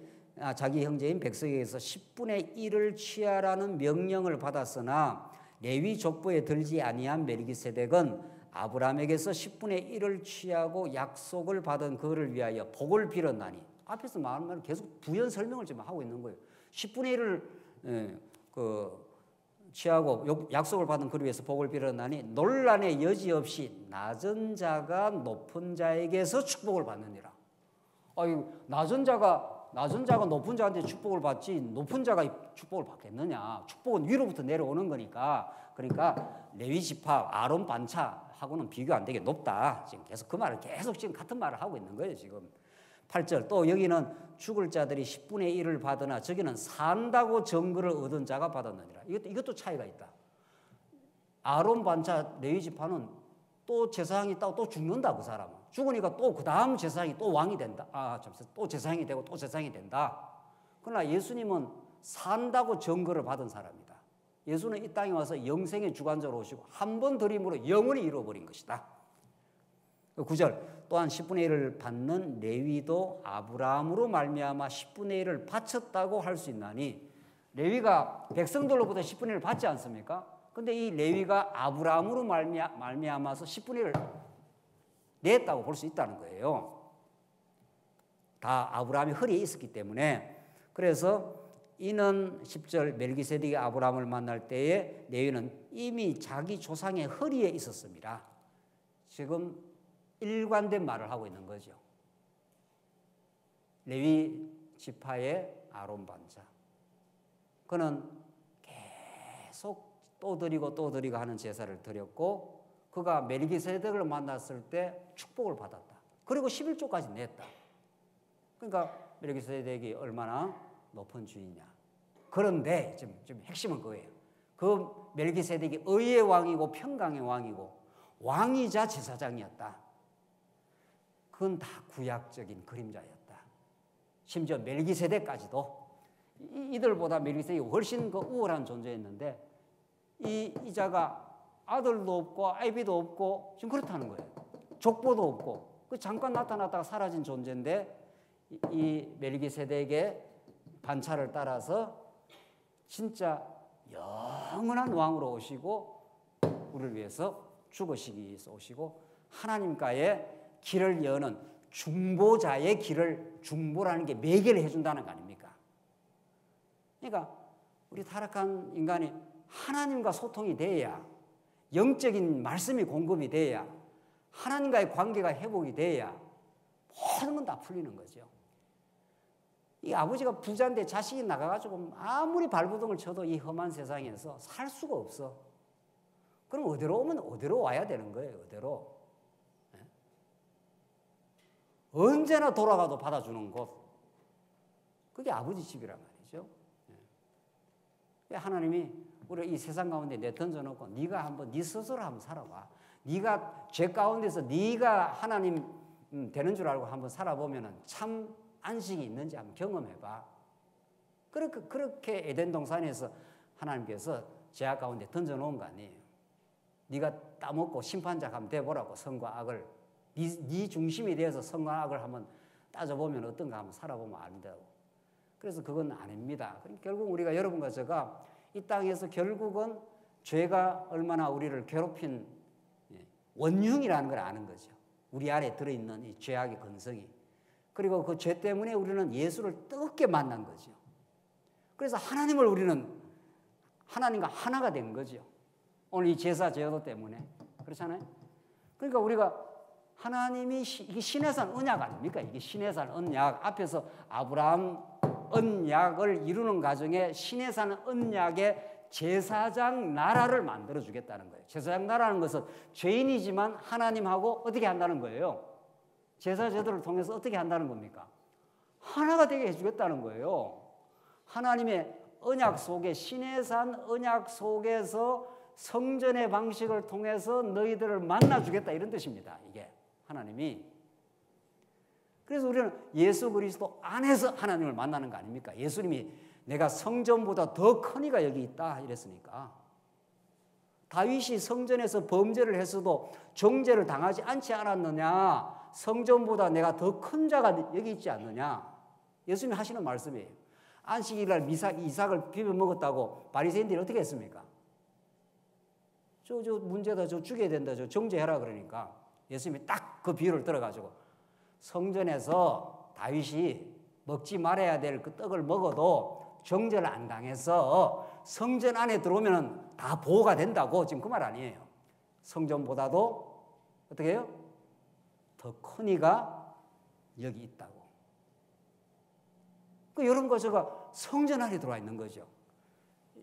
Speaker 1: 백성에게서 10분의 1을 취하라는 명령을 받았으나 레위 족보에 들지 아니한 멜기세덱은 아브라함에게서 10분의 1을 취하고 약속을 받은 그를 위하여 복을 빌었나니 앞에서 말한 말 계속 부연 설명을 지금 하고 있는 거예요. 10분의 1을 취하고 약속을 받은 그를 위해서 복을 빌었나니 논란의 여지 없이 낮은 자가 높은 자에게서 축복을 받느니라. 낮은 자가 높은 자한테 축복을 받지 높은 자가 축복을 받겠느냐. 축복은 위로부터 내려오는 거니까. 그러니까 레위 지파 아론 반차하고는 비교 안 되게 높다. 지금 계속 그 말을 계속 지금 같은 말을 하고 있는 거예요. 지금 8절 또 여기는 죽을 자들이 10분의 1을 받으나 저기는 산다고 증거를 얻은 자가 받았느니라. 이것도 차이가 있다. 아론 반차 레위 지파는 또 제사장이 있다고 또 죽는다. 그 사람은 죽으니까 또 그 다음 제사장이 또 왕이 된다. 또 제사장이 되고 또 제사장이 된다. 그러나 예수님은 산다고 증거를 받은 사람이다. 예수는 이 땅에 와서 영생의 주관자로 오시고 한 번 드림으로 영원히 이루어버린 것이다. 9절 또한 10분의 1을 받는 레위도 아브라함으로 말미암아 10분의 1을 바쳤다고 할 수 있나니 레위가 백성들로부터 10분의 1을 받지 않습니까? 근데 이 레위가 아브라함으로 말미암아서 10분의 1을 냈다고 볼 수 있다는 거예요. 다 아브라함의 허리에 있었기 때문에. 그래서 이는 10절 멜기세덱이 아브라함을 만날 때에 레위는 이미 자기 조상의 허리에 있었습니다. 지금 일관된 말을 하고 있는 거죠. 레위 지파의 아론 반차. 그는 계속 또 드리고 하는 제사를 드렸고 그가 멜기세덱을 만났을 때 축복을 받았다. 그리고 11조까지 냈다. 그러니까 멜기세덱이 얼마나 높은 주이냐. 그런데 지금 핵심은 그거예요. 그 멜기세덱이 의의 왕이고 평강의 왕이고 왕이자 제사장이었다. 그건 다 구약적인 그림자였다. 심지어 멜기세덱까지도 이들보다 멜기세덱이 훨씬 그 우월한 존재였는데 이 자가 아들도 없고 아이비도 없고 지금 그렇다는 거예요. 족보도 없고 그 잠깐 나타났다가 사라진 존재인데 이 멜기세덱의 반차를 따라서 진짜 영원한 왕으로 오시고 우리를 위해서 죽으시기 위해서 오시고 하나님과의 길을 여는 중보자의 길을 중보라는 게 매개를 해준다는 거 아닙니까? 그러니까 우리 타락한 인간이 하나님과 소통이 돼야 영적인 말씀이 공급이 돼야 하나님과의 관계가 회복이 돼야 모든 건 다 풀리는 거죠. 이 아버지가 부자인데 자식이 나가가지고 아무리 발버둥을 쳐도 이 험한 세상에서 살 수가 없어. 그럼 어디로 오면 어디로 와야 되는 거예요. 어디로. 언제나 돌아가도 받아주는 곳. 그게 아버지 집이란 말이죠. 하나님이 우리 이 세상 가운데 내 던져놓고 네가 한번 네 스스로 한번 살아봐. 네가 죄 가운데서 네가 하나님 되는 줄 알고 한번 살아보면 참 안식이 있는지 한번 경험해봐. 그렇게 에덴 동산에서 하나님께서 죄악 가운데 던져놓은 거 아니에요. 네가 따먹고 심판자 한번 돼보라고. 선과 악을 네 중심이 되어서 선과 악을 한번 따져보면 어떤가 한번 살아보면 안다고. 그래서 그건 아닙니다. 결국 우리가 여러분과 제가 이 땅에서 결국은 죄가 얼마나 우리를 괴롭힌 원흉이라는 걸 아는 거죠. 우리 안에 들어있는 이 죄악의 근성이. 그리고 그 죄 때문에 우리는 예수를 뜨겁게 만난 거죠. 그래서 하나님을 우리는 하나님과 하나가 된 거죠. 오늘 이 제사 제도 때문에. 그렇잖아요. 그러니까 우리가 하나님이 이게 시내산 언약 아닙니까? 이게 시내산 언약 앞에서 아브라함 언약을 이루는 과정에 시내산 언약의 제사장 나라를 만들어 주겠다는 거예요. 제사장 나라는 것은 죄인이지만 하나님하고 어떻게 한다는 거예요? 제사 제도를 통해서 어떻게 한다는 겁니까? 하나가 되게 해주겠다는 거예요. 하나님의 언약 속에 시내산 언약 속에서 성전의 방식을 통해서 너희들을 만나주겠다 이런 뜻입니다. 이게 하나님이. 그래서 우리는 예수 그리스도 안에서 하나님을 만나는 거 아닙니까? 예수님이 내가 성전보다 더 큰 이가 여기 있다 이랬으니까. 다윗이 성전에서 범죄를 했어도 정죄를 당하지 않지 않았느냐? 성전보다 내가 더 큰 자가 여기 있지 않느냐? 예수님이 하시는 말씀이에요. 안식일날 이삭을 비벼 먹었다고 바리새인들이 어떻게 했습니까? 저 문제다, 저 죽여야 된다, 저 정죄해라 그러니까 예수님이 딱 그 비유를 들어가지고 성전에서 다윗이 먹지 말아야 될 그 떡을 먹어도 정죄를 안 당해서 성전 안에 들어오면 다 보호가 된다고 지금 그 말 아니에요. 성전보다도 어떻게 해요? 더 큰 이가 여기 있다고. 이런 것가 성전 안에 들어와 있는 거죠.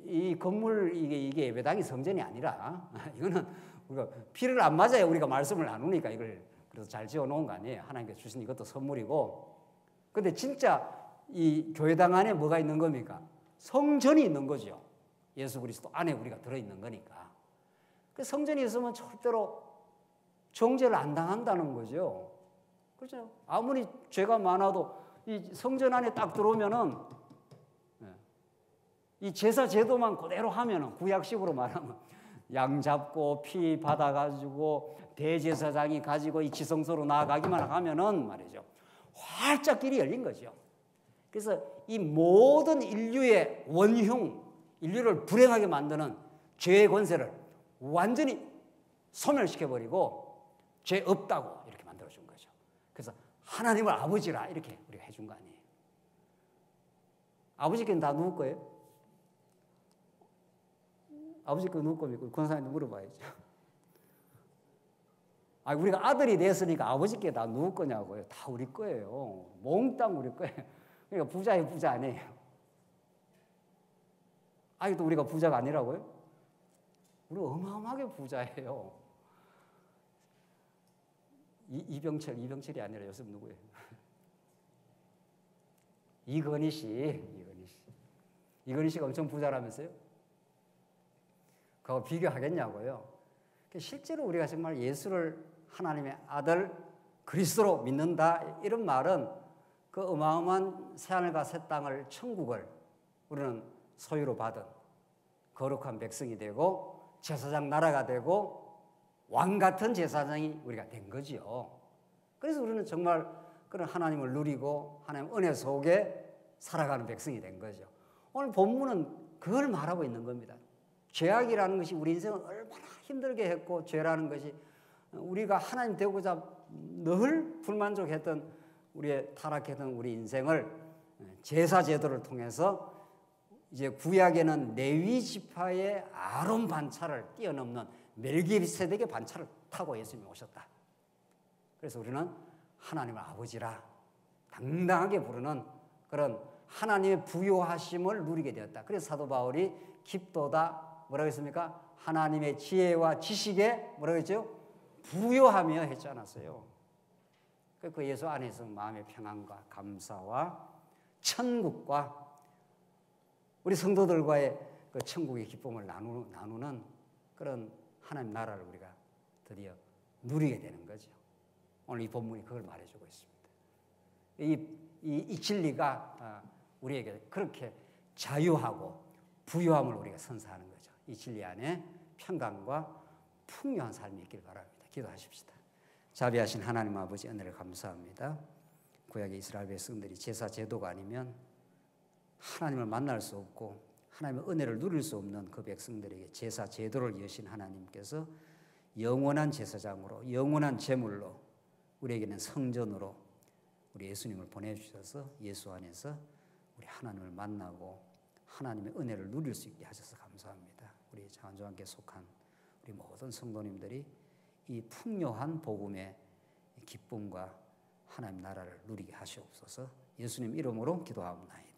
Speaker 1: 이 건물 이게 예배당이 성전이 아니라 이거는 우리가 피를 안 맞아야 우리가 말씀을 나누니까 이걸 그래서 잘 지어 놓은 거 아니에요. 하나님께 주신 이것도 선물이고. 근데 진짜 이 교회당 안에 뭐가 있는 겁니까? 성전이 있는 거죠. 예수 그리스도 안에 우리가 들어 있는 거니까. 그 성전이 있으면 절대로 정죄를 안 당한다는 거죠. 그렇죠? 아무리 죄가 많아도 이 성전 안에 딱 들어오면은 이 제사 제도만 그대로 하면은 구약식으로 말하면 양 잡고 피 받아가지고 대제사장이 가지고 이 지성소로 나아가기만 하면은 말이죠. 활짝 길이 열린 거죠. 그래서 이 모든 인류의 원흉, 인류를 불행하게 만드는 죄의 권세를 완전히 소멸시켜버리고 죄 없다고 이렇게 만들어준 거죠. 그래서 하나님을 아버지라 이렇게 우리가 해준 거 아니에요. 아버지께는 다 누구 거예요? 아버지께 누구 겁니까? 권사님도 물어봐야죠. 우리가 아들이 됐으니까 아버지께 다 누구 거냐고요? 다 우리 거예요. 몽땅 우리 거예요. 그러니까 부자예요, 부자 아니에요. 아직도 우리가 부자가 아니라고요? 우리 어마어마하게 부자예요. 이병철이 아니라 요즘 누구예요? 이건희 씨가 엄청 부자라면서요? 그거 비교하겠냐고요? 실제로 우리가 정말 예수를 하나님의 아들 그리스도로 믿는다 이런 말은 그 어마어마한 새하늘과 새 땅을 천국을 우리는 소유로 받은 거룩한 백성이 되고 제사장 나라가 되고 왕 같은 제사장이 우리가 된 거지요. 그래서 우리는 정말 그런 하나님을 누리고 하나님 은혜 속에 살아가는 백성이 된 거죠. 오늘 본문은 그걸 말하고 있는 겁니다. 죄악이라는 것이 우리 인생을 얼마나 힘들게 했고 죄라는 것이 우리가 하나님 되고자 늘 불만족했던 우리의 타락했던 우리 인생을 제사 제도를 통해서 이제 구약에는 레위 지파의 아론 반차를 뛰어넘는 멜기세덱의 반차를 타고 예수님이 오셨다. 그래서 우리는 하나님을 아버지라 당당하게 부르는 그런 하나님의 부요하심을 누리게 되었다. 그래서 사도 바울이 깊도다 뭐라고 했습니까? 하나님의 지혜와 지식에 뭐라고 했죠? 부요하며 했지 않았어요. 그 예수 안에서 마음의 평안과 감사와 천국과 우리 성도들과의 그 천국의 기쁨을 나누는 그런 하나님 나라를 우리가 드디어 누리게 되는 거죠. 오늘 이 본문이 그걸 말해주고 있습니다. 이 진리가 우리에게 그렇게 자유하고 부유함을 우리가 선사하는 거죠. 이 진리 안에 평강과 풍요한 삶이 있길 바랍니다. 기도하십시다. 자비하신 하나님 아버지 은혜를 감사합니다. 구약의 이스라엘 백성들이 제사 제도가 아니면 하나님을 만날 수 없고 하나님의 은혜를 누릴 수 없는 그 백성들에게 제사 제도를 여신 하나님께서 영원한 제사장으로 영원한 제물로 우리에게는 성전으로 우리 예수님을 보내주셔서 예수 안에서 우리 하나님을 만나고 하나님의 은혜를 누릴 수 있게 하셔서 감사합니다. 우리 장안조항께 속한 우리 모든 성도님들이 이 풍요한 복음의 기쁨과 하나님 나라를 누리게 하시옵소서. 예수님 이름으로 기도하옵나이다.